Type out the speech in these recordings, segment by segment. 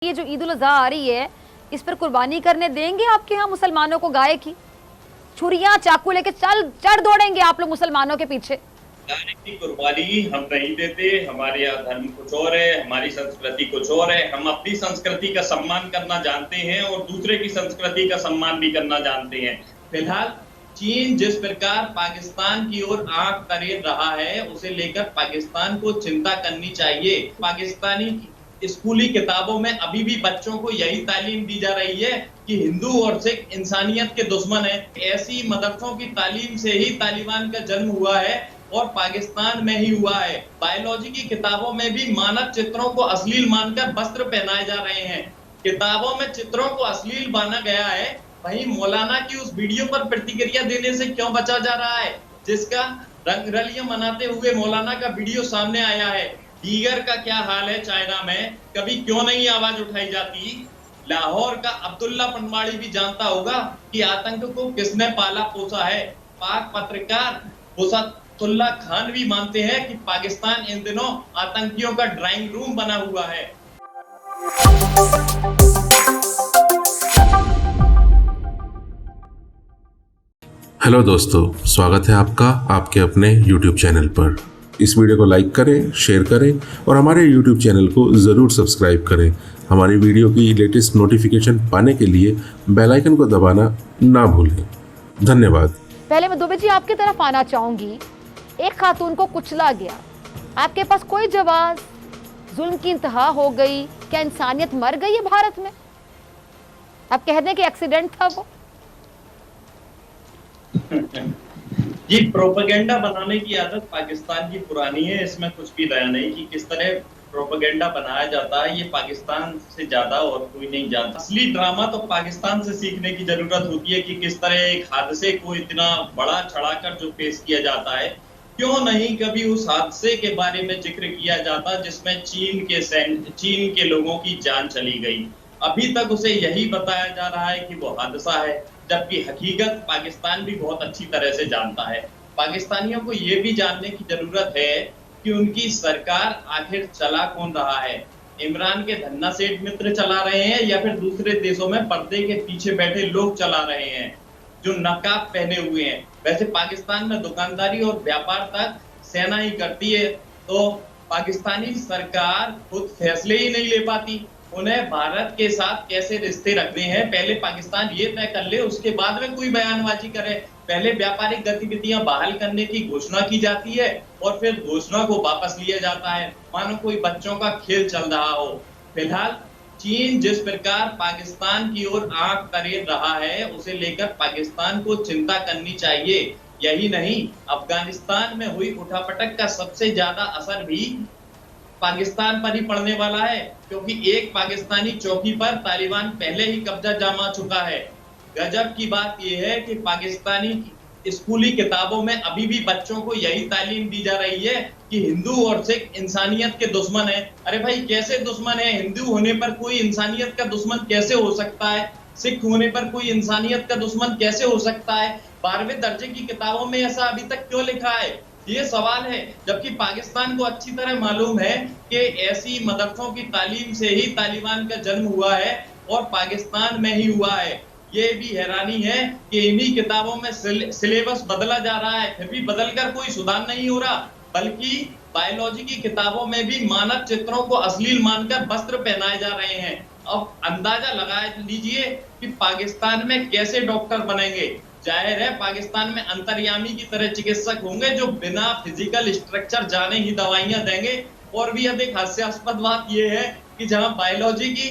ये जो ईद उल अज़हा आ रही है, इस पर कुर्बानी करने देंगे आपके यहाँ मुसलमानों को गाय की? छुरियां चाकू लेके चढ़ दौड़ेंगे आप लोग मुसलमानों के पीछे? गाय की कुर्बानी हम नहीं देते। हमारे यहाँ धर्म कुछ और है, हमारी संस्कृति कुछ और है। हम अपनी संस्कृति का सम्मान करना जानते हैं और दूसरे की संस्कृति का सम्मान भी करना जानते हैं। फिलहाल चीन जिस प्रकार पाकिस्तान की ओर आंख तरेर रहा है, उसे लेकर पाकिस्तान को चिंता करनी चाहिए। पाकिस्तानी स्कूली किताबों में अभी भी बच्चों को यही तालीम दी जा रही है कि हिंदू और सिख इंसानियत के दुश्मन हैं। ऐसी मदरसों की तालीम से ही तालिबान का जन्म हुआ है और पाकिस्तान में ही हुआ है। बायोलॉजी की किताबों में भी मानव चित्रों को अश्लील मानकर वस्त्र पहनाए जा रहे हैं। किताबों में चित्रों को अश्लील माना गया है, वहीं मौलाना की उस वीडियो पर प्रतिक्रिया देने से क्यों बचा जा रहा है, जिसका रंगरलियां मनाते हुए मौलाना का वीडियो सामने आया है। दीगर का क्या हाल है चाइना में, कभी क्यों नहीं आवाज उठाई जाती? लाहौर का अब्दुल्ला पनवाड़ी भी जानता होगा कि आतंक को किसने पाला पोसा है। पाक पत्रकार बुसातुल्ला खान भी मानते हैं कि पाकिस्तान इन दिनों आतंकियों का ड्राइंग रूम बना हुआ है। हेलो दोस्तों, स्वागत है आपका आपके अपने YouTube चैनल पर। इस वीडियो को लाइक करें, शेयर करें और हमारे YouTube चैनल को ज़रूर सब्सक्राइब करें। हमारी वीडियो की लेटेस्ट नोटिफिकेशन पाने के लिए बेल आइकन को दबाना ना भूलें। धन्यवाद। पहले मैं दुबे जी आपकी तरफ आना चाहूंगी। एक खातून को कुचला गया, आपके पास कोई जवाब? जुल्म की इंतहा हो गई, क्या इंसानियत मर गई है भारत में? आप कह दें कि एक्सीडेंट था वो? ये प्रोपेगेंडा बनाने की आदत पाकिस्तान की पुरानी है। इसमें कुछ भी नया नहीं कि किस तरह प्रोपेगेंडा बनाया जाता है। ये पाकिस्तान से ज्यादा और कोई नहीं जानता। असली ड्रामा तो पाकिस्तान से सीखने की जरूरत होती है कि किस तरह एक हादसे को इतना बड़ा चढ़ाकर जो पेश किया जाता है। क्यों नहीं कभी उस हादसे के बारे में जिक्र किया जाता जिसमें चीन के लोगों की जान चली गई। अभी तक उसे यही बताया जा रहा है कि वो हादसा है, जबकि हकीकत पाकिस्तान भी बहुत अच्छी तरह से जानता है। पाकिस्तानियों को ये भी जानने की जरूरत है कि उनकी सरकार आखिर चला कौन रहा है। इमरान के धन्ना सेठ मित्र चला रहे हैं या फिर दूसरे देशों में पर्दे के पीछे बैठे लोग चला रहे हैं जो नकाब पहने हुए हैं। वैसे पाकिस्तान में दुकानदारी और व्यापार तक सेना ही करती है, तो पाकिस्तानी सरकार खुद फैसले ही नहीं ले पाती। उन्हें भारत के साथ कैसे रिश्ते रखने हैं, पहले पाकिस्तान ये तय कर ले, उसके बाद में कोई बयानबाजी करे। पहले व्यापारिक गतिविधियां बहाल करने की घोषणा की जाती है और फिर घोषणा को वापस लिया जाता है, मानो कोई बच्चों का खेल चल रहा हो। फिलहाल चीन जिस प्रकार पाकिस्तान की ओर आंख तरेर रहा है, उसे लेकर पाकिस्तान को चिंता करनी चाहिए। यही नहीं, अफगानिस्तान में हुई उठापटक का सबसे ज्यादा असर भी पाकिस्तान पर ही पड़ने वाला है, क्योंकि एक पाकिस्तानी चौकी पर तालिबान पहले ही कब्जा जमा चुका है। गजब की बात यह है कि पाकिस्तानी स्कूली किताबों में अभी भी बच्चों को यही तालीम दी जा रही है कि हिंदू और सिख इंसानियत के दुश्मन हैं। अरे भाई, कैसे दुश्मन है? हिंदू होने पर कोई इंसानियत का दुश्मन कैसे हो सकता है? सिख होने पर कोई इंसानियत का दुश्मन कैसे हो सकता है? 12वें दर्जे की किताबों में ऐसा अभी तक क्यों लिखा है? ये सवाल है, जबकि पाकिस्तान को अच्छी तरह मालूम है कि ऐसी मदरसों की तालीम से ही तालिबान का जन्म हुआ है और पाकिस्तान में ही हुआ है। ये भी हैरानी है कि इन्हीं किताबों में सिलेबस बदला जा रहा है, फिर भी बदलकर कोई सुधार नहीं हो रहा, बल्कि बायोलॉजी की किताबों में भी मानव चित्रों को अश्लील मानकर वस्त्र पहनाए जा रहे हैं। अब अंदाजा लगा लीजिए कि पाकिस्तान में कैसे डॉक्टर बनेंगे। जाहिर है पाकिस्तान में अंतर्यामी की तरह चिकित्सक होंगे जो बिना फिजिकल स्ट्रक्चर जाने ही दवाइयां देंगे। और भी अधिक हास्यास्पद बात यह है कि जहां बायोलॉजी की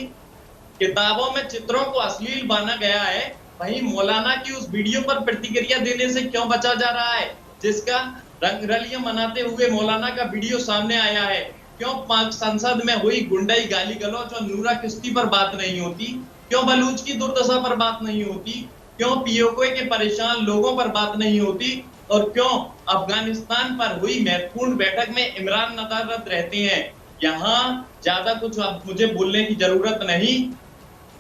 किताबों में चित्रों को अश्लील माना गया है, वहीं मौलाना की उस वीडियो पर प्रतिक्रिया देने से क्यों बचा जा रहा है, जिसका रंगरलियां मनाते हुए मौलाना का वीडियो सामने आया है? क्यों पाक संसद में हुई गुंडाई, गाली गलौज और नूरा किश्ती पर बात नहीं होती? क्यों बलूच की दुर्दशा पर बात नहीं होती? क्यों पीओके के परेशान लोगों पर बात नहीं होती? और क्यों अफगानिस्तान पर हुई महत्वपूर्ण बैठक में इमरान नदारत रहते हैं? यहाँ ज्यादा कुछ अब मुझे बोलने की जरूरत नहीं।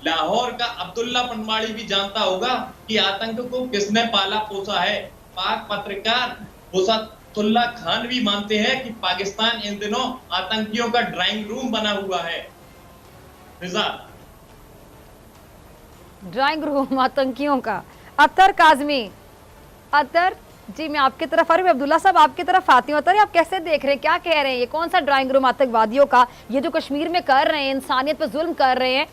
लाहौर का अब्दुल्ला पनवाड़ी भी जानता होगा कि आतंक को किसने पाला पोसा है। पाक पत्रकार बुसातुल्ला खान भी मानते हैं कि पाकिस्तान इन दिनों आतंकियों का ड्राइंग रूम बना हुआ है। फिजा। ड्राइंग रूम आतंकियों का। अतर काजमी, अतर जी मैं आपकी तरफ आ रही हूँ, अब्दुल्ला साहब आपकी तरफ आती हूँ। अतर आप कैसे देख रहे हैं, क्या कह रहे हैं, ये कौन सा ड्राइंग रूम आतंकवादियों का, ये जो कश्मीर में कर रहे हैं, इंसानियत पर जुल्म कर रहे हैं,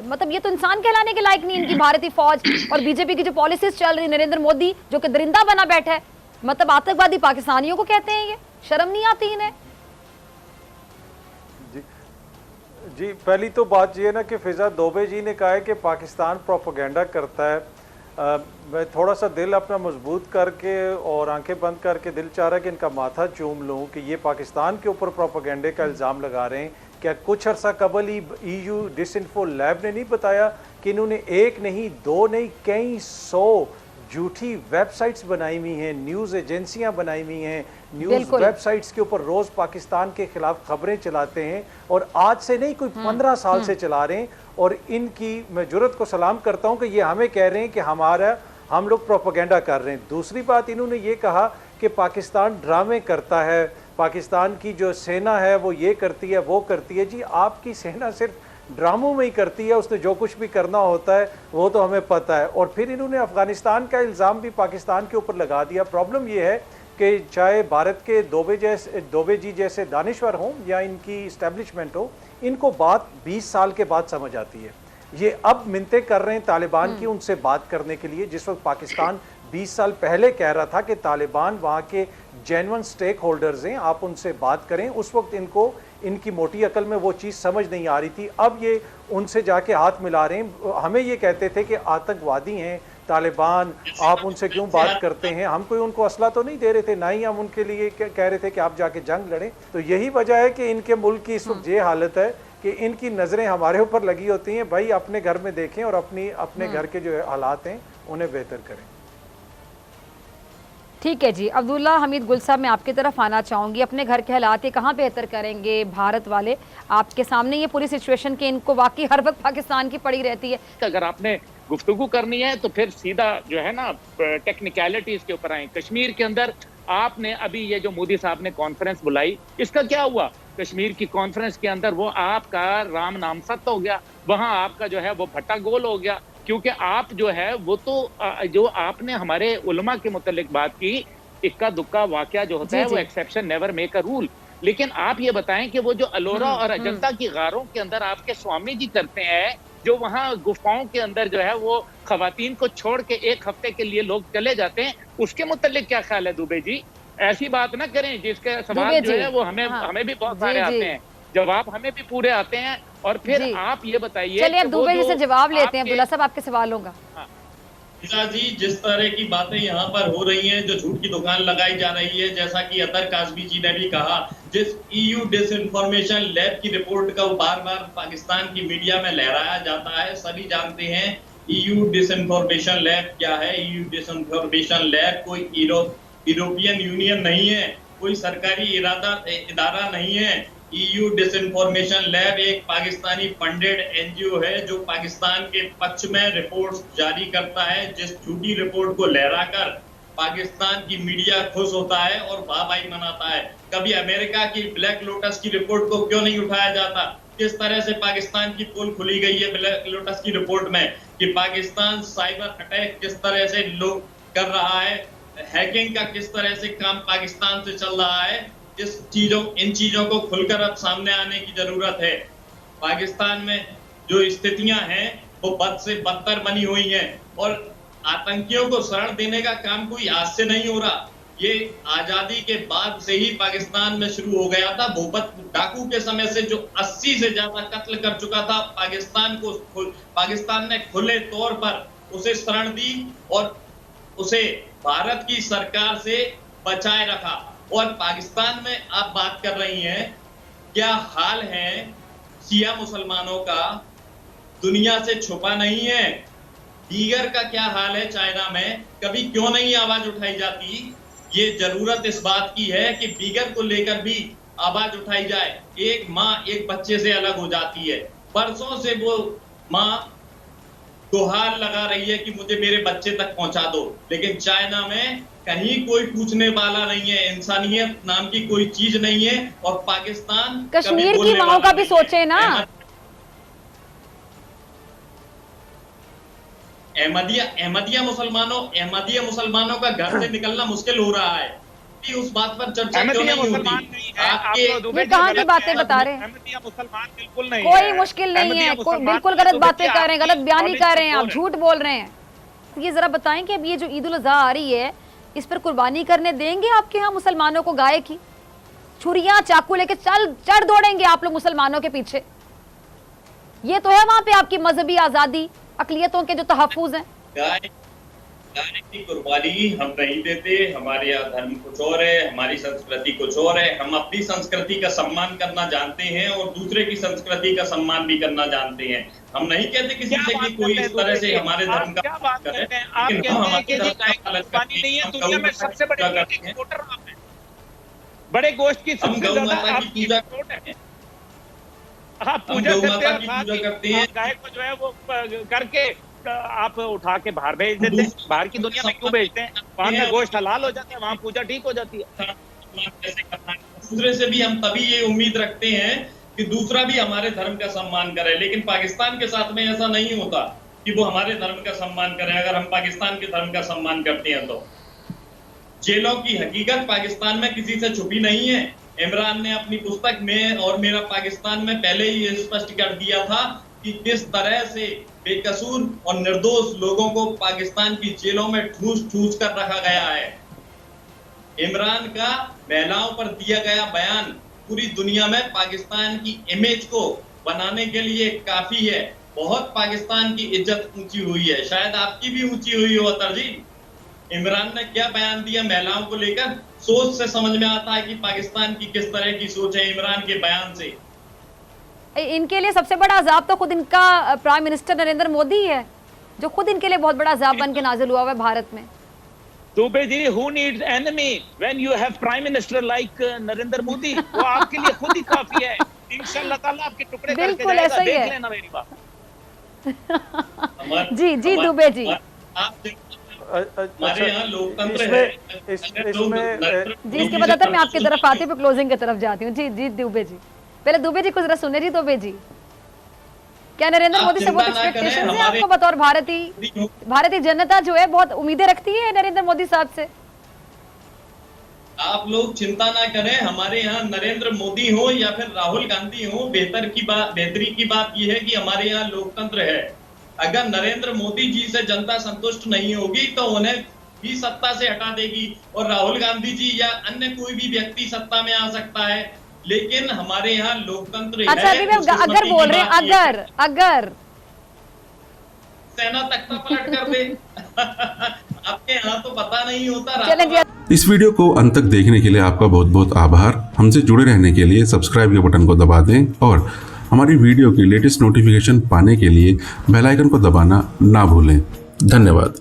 मतलब ये तो इंसान कहलाने के लायक नहीं इनकी भारतीय फौज और बीजेपी की जो पॉलिसीज चल रही, नरेंद्र मोदी जो कि दरिंदा बना बैठा है, मतलब आतंकवादी पाकिस्तानियों को कहते हैं, ये शर्म नहीं आती इन्हें? जी पहली तो बात ये ना कि फिजा दोबे जी ने कहा है कि पाकिस्तान प्रोपेगेंडा करता है। मैं थोड़ा सा दिल अपना मजबूत करके और आंखें बंद करके दिल चाह रहा है कि इनका माथा चूम लूं कि ये पाकिस्तान के ऊपर प्रोपेगेंडे का इल्ज़ाम लगा रहे हैं। क्या कुछ अर्सा कबल ही EU डिसइंफो लैब ने नहीं बताया कि इन्होंने एक नहीं, दो नहीं, कई 100 झूठी वेबसाइट्स बनाई हुई हैं, न्यूज़ एजेंसियां बनाई हुई हैं, न्यूज़ वेबसाइट्स के ऊपर रोज़ पाकिस्तान के खिलाफ खबरें चलाते हैं और आज से नहीं कोई 15 साल से चला रहे हैं। और इनकी मैं जुर्रत को सलाम करता हूं कि ये हमें कह रहे हैं कि हम लोग प्रोपेगेंडा कर रहे हैं। दूसरी बात इन्होंने ये कहा कि पाकिस्तान ड्रामे करता है, पाकिस्तान की जो सेना है वो ये करती है वो करती है। जी आपकी सेना सिर्फ ड्रामों में ही करती है, उसने जो कुछ भी करना होता है वो तो हमें पता है। और फिर इन्होंने अफगानिस्तान का इल्ज़ाम भी पाकिस्तान के ऊपर लगा दिया। प्रॉब्लम ये है कि चाहे भारत के दोबे जी जैसे दानिश्वर हों या इनकी इस्टेब्लिशमेंट हो, इनको बात 20 साल के बाद समझ आती है। ये अब मिन्नतें कर रहे हैं तालिबान की उनसे बात करने के लिए, जिस वक्त पाकिस्तान 20 साल पहले कह रहा था कि तालिबान वहाँ के जेन्युइन स्टेक होल्डर्स हैं, आप उनसे बात करें। उस वक्त इनकी मोटी अकल में वो चीज़ समझ नहीं आ रही थी। अब ये उनसे जाके हाथ मिला रहे हैं। हमें ये कहते थे कि आतंकवादी हैं तालिबान, आप उनसे क्यों बात करते हैं। हम कोई उनको असला तो नहीं दे रहे थे, ना ही हम उनके लिए कह रहे थे कि आप जाके जंग लड़ें। तो यही वजह है कि इनके मुल्क की इस वक्त ये हालत है कि इनकी नज़रें हमारे ऊपर लगी होती हैं। भाई अपने घर में देखें और अपने घर के जो हालात हैं उन्हें बेहतर करें। ठीक है जी, अब्दुल्ला हमीद गुल साहब मैं आपकी तरफ आना चाहूँगी। अपने घर के हालात ये कहाँ बेहतर करेंगे भारत वाले? आपके सामने ये पूरी सिचुएशन कि इनको वाकई हर वक्त पाकिस्तान की पड़ी रहती है। अगर आपने गुफ्तगू करनी है तो फिर सीधा जो है ना टेक्निकलिटीज के ऊपर आए। कश्मीर के अंदर आपने अभी ये जो मोदी साहब ने कॉन्फ्रेंस बुलाई, इसका क्या हुआ? कश्मीर की कॉन्फ्रेंस के अंदर वो आपका राम नाम सत्य हो गया, वहां आपका जो है वो भट्टा गोल हो गया। क्योंकि आप जो है वो तो जो आपने हमारे उलमा के मुतालिक बात की, इक्का दुक्का वाकया जो होता है वो exception never make a rule. लेकिन आप ये बताएं कि वो जो अलोरा और अजंता की गारों के अंदर आपके स्वामी जी करते हैं, जो वहां गुफाओं के अंदर जो है वो खवातीन को छोड़ के एक हफ्ते के लिए लोग चले जाते हैं, उसके मुतालिक क्या ख्याल है दुबे जी? ऐसी बात ना करें जिसके सवाल जो है वो हमें भी बहुत सारे आते हैं, जवाब हमें भी पूरे आते हैं। और फिर आप ये बताइए, चलिए अब दुबे जी से जवाब लेते हैं। अब्दुल्ला साहब आपके सवालों का। जी जिस तरह की बातें यहाँ पर हो रही हैं, जो झूठ की दुकान लगाई जा रही है, जैसा कि अतर काज़मी जी ने भी कहा, जिस EU डिसइंफॉर्मेशन लैब की रिपोर्ट का बार बार पाकिस्तान की मीडिया में लहराया जाता है, सभी जानते हैं EU डिसइंफॉर्मेशन लैब क्या है। EU डिसइंफॉर्मेशन लैब कोई यूरोपियन यूनियन नहीं है, कोई सरकारी इदारा नहीं है। EU डिसइंफॉर्मेशन लैब एक पाकिस्तानी फंडेड NGO है जो पाकिस्तान के पक्ष में रिपोर्ट्स जारी करता है, जिस झूठी रिपोर्ट को लहराकर पाकिस्तान की मीडिया खुश होता है और वाहवाही मनाता है। कभी अमेरिका की ब्लैक लोटस की रिपोर्ट को क्यों नहीं उठाया जाता? किस तरह से पाकिस्तान की पोल खुली गई है ब्लैक लोटस की रिपोर्ट में कि पाकिस्तान साइबर अटैक किस तरह से लोग कर रहा है, हैकिंग का किस तरह से काम पाकिस्तान से चल रहा है। इन चीजों को खुलकर अब सामने आने की जरूरत है। पाकिस्तान में जो स्थितियां हैं वो बद से बदतर बनी हुई हैं और आतंकियों को शरण देने का काम कोई आज से नहीं हो रहा। ये आजादी के बाद से ही पाकिस्तान में शुरू हो गया था। भूपत डाकू के समय से जो 80 से ज्यादा कत्ल कर चुका था, पाकिस्तान ने खुले तौर पर उसे शरण दी और उसे भारत की सरकार से बचाए रखा। और पाकिस्तान में आप बात कर रही हैं, क्या हाल है शिया मुसलमानों का, दुनिया से छुपा नहीं है। दीगर का क्या हाल है चाइना में, कभी क्यों नहीं आवाज उठाई जाती? ये जरूरत इस बात की है कि दीगर को लेकर भी आवाज उठाई जाए। एक माँ एक बच्चे से अलग हो जाती है, बरसों से वो माँ गुहार लगा रही है कि मुझे मेरे बच्चे तक पहुंचा दो, लेकिन चाइना में कहीं कोई पूछने वाला नहीं है, इंसानियत नाम की कोई चीज नहीं है। और पाकिस्तान कश्मीर की माओ का भी सोचे ना। अहमदिया मुसलमानों का घर से निकलना मुश्किल हो रहा है कि उस बात पर चर्चा क्यों अहमदिया नहीं मुसलमान होती? नहीं है, आप आपके तो दुबे ये जी कहाँ की गलत बातें हैं। बता रहे हैं? अहमदिया मुसलमान बिल्कुल नहीं कोई है। मुश्किल नहीं अहमदिया है, कोई मुसलमान बिल्कुल तो गलत दुबे बातें जी कर रहे हैं, आपकी गलत बयानी knowledge कर रहे हैं, आप कमजोर है। झूठ बोल रहे हैं। ये जरा बताएं कि अब ये जो ईद उल अजहा आ रही है, इस पर कुर्बानी करने देंगे आपके यहाँ मुसलमानों को गाय की? छुरियां चाकू लेके चढ़ दौड़ेंगे आप लोग मुसलमानों के पीछे? ये तो है वहां पे आपकी मजहबी आजादी, अकलियतों के जो तहफ्फुज हैं। गाय की कुर्बानी हम नहीं देते। हमारे यहाँ धर्म कुछ और है, हमारी संस्कृति कुछ और है। हम अपनी संस्कृति का सम्मान करना जानते हैं और दूसरे की संस्कृति का सम्मान भी करना जानते हैं। हम नहीं कहते किसी से कि कोई इस तरह से हमारे धर्म का क्या बात करे, करते हैं? आप लेकिन कहते हम हैं कि अपने जी धर्म गाय का की पालन कुर्बानी करते नहीं है, हैं। हम दुनिया गौ में माता सबसे की बड़े पूजा मीट करते हैं। एक्सपोर्टर आप हैं, बड़े गोश्त की हम सबसे गौ ज्यादा माता की आपकी पूजा एक्सपोर्ट है। आप हम पूजा गौ करते माता हैं, की साथ पूजा ही करते हैं। गाय को जो है वो करके आप उठा के बाहर भेज देते हैं। बाहर की दुनिया में क्यों भेजते हैं? वहां का गोश्त हलाल हो जाता है, वहां पूजा ठीक हो जाती है। कैसे करना है? दूसरे से भी हम तभी ये उम्मीद रखते हैं कि दूसरा भी हमारे धर्म का सम्मान करे, लेकिन पाकिस्तान के साथ में ऐसा नहीं होता कि वो हमारे धर्म का सम्मान करे। अगर हम पाकिस्तान के धर्म का सम्मान करते हैं तो जेलों की हकीकत पाकिस्तान में किसी से छुपी नहीं है। इमरान ने अपनी पुस्तक में और मेरा पाकिस्तान में पहले ही ये स्पष्ट कर दिया था कि किस तरह से बेकसूर और निर्दोष लोगों को पाकिस्तान की जेलों में ठूस कर रखा गया है। इमरान का महिलाओं पर दिया गया बयान पूरी दुनिया में पाकिस्तान की इमेज को बनाने के लिए काफी है। बहुत पाकिस्तान की इज्जत ऊंची हुई है, शायद आपकी भी ऊंची हुई हो अतर जी। इमरान ने क्या बयान दिया महिलाओं को लेकर, सोच से समझ में आता है कि पाकिस्तान की किस तरह की सोच है इमरान के बयान से। इनके लिए सबसे बड़ा अजाब तो खुद इनका प्राइम मिनिस्टर नरेंद्र मोदी है, जो खुद इनके लिए बहुत बड़ा अजाब बन के नाजिल हुआ है भारत में। Dubey ji, who needs enemy when you have prime minister like Narendra Modi? वो आपके लिए खुद ही काफी है। इंशाल्लाह ताला आपके टुकड़े करके बिल्कुल जाएगा, ऐसा ही देख है। लेना मेरी बात। जी दुबे जी, हमारे यहाँ लोकतंत्र है। जी इसके बाद मैं आपकी तरफ आती हूँ, क्लोजिंग की तरफ जाती हूँ। जी दुबे जी, पहले दुबे जी कुछ जरा सुने जी। दुबे जी, क्या नरेंद्र मोदी से बहुत एक्सपेक्टेशंस है आपको बतौर भारतीय जनता जो है बहुत उम्मीदें रखती है नरेंद्र मोदी साहब से? आप लोग चिंता ना करें, हमारे यहाँ नरेंद्र मोदी हो या फिर राहुल गांधी हो, बेहतरी की बात यह है कि हमारे यहाँ लोकतंत्र है। अगर नरेंद्र मोदी जी से जनता संतुष्ट नहीं होगी तो उन्हें भी सत्ता से हटा देगी और राहुल गांधी जी या अन्य कोई भी व्यक्ति सत्ता में आ सकता है, लेकिन हमारे यहाँ लोकतंत्र अच्छा, है। अभी मैं अगर बोल रहे हैं अगर सेना तख्ता पलट कर दे आपके यहाँ तो पता नहीं होता। चलें जी। इस वीडियो को अंत तक देखने के लिए आपका बहुत बहुत आभार। हमसे जुड़े रहने के लिए सब्सक्राइब के बटन को दबा दें और हमारी वीडियो की लेटेस्ट नोटिफिकेशन पाने के लिए बेल आइकन को दबाना ना भूलें। धन्यवाद।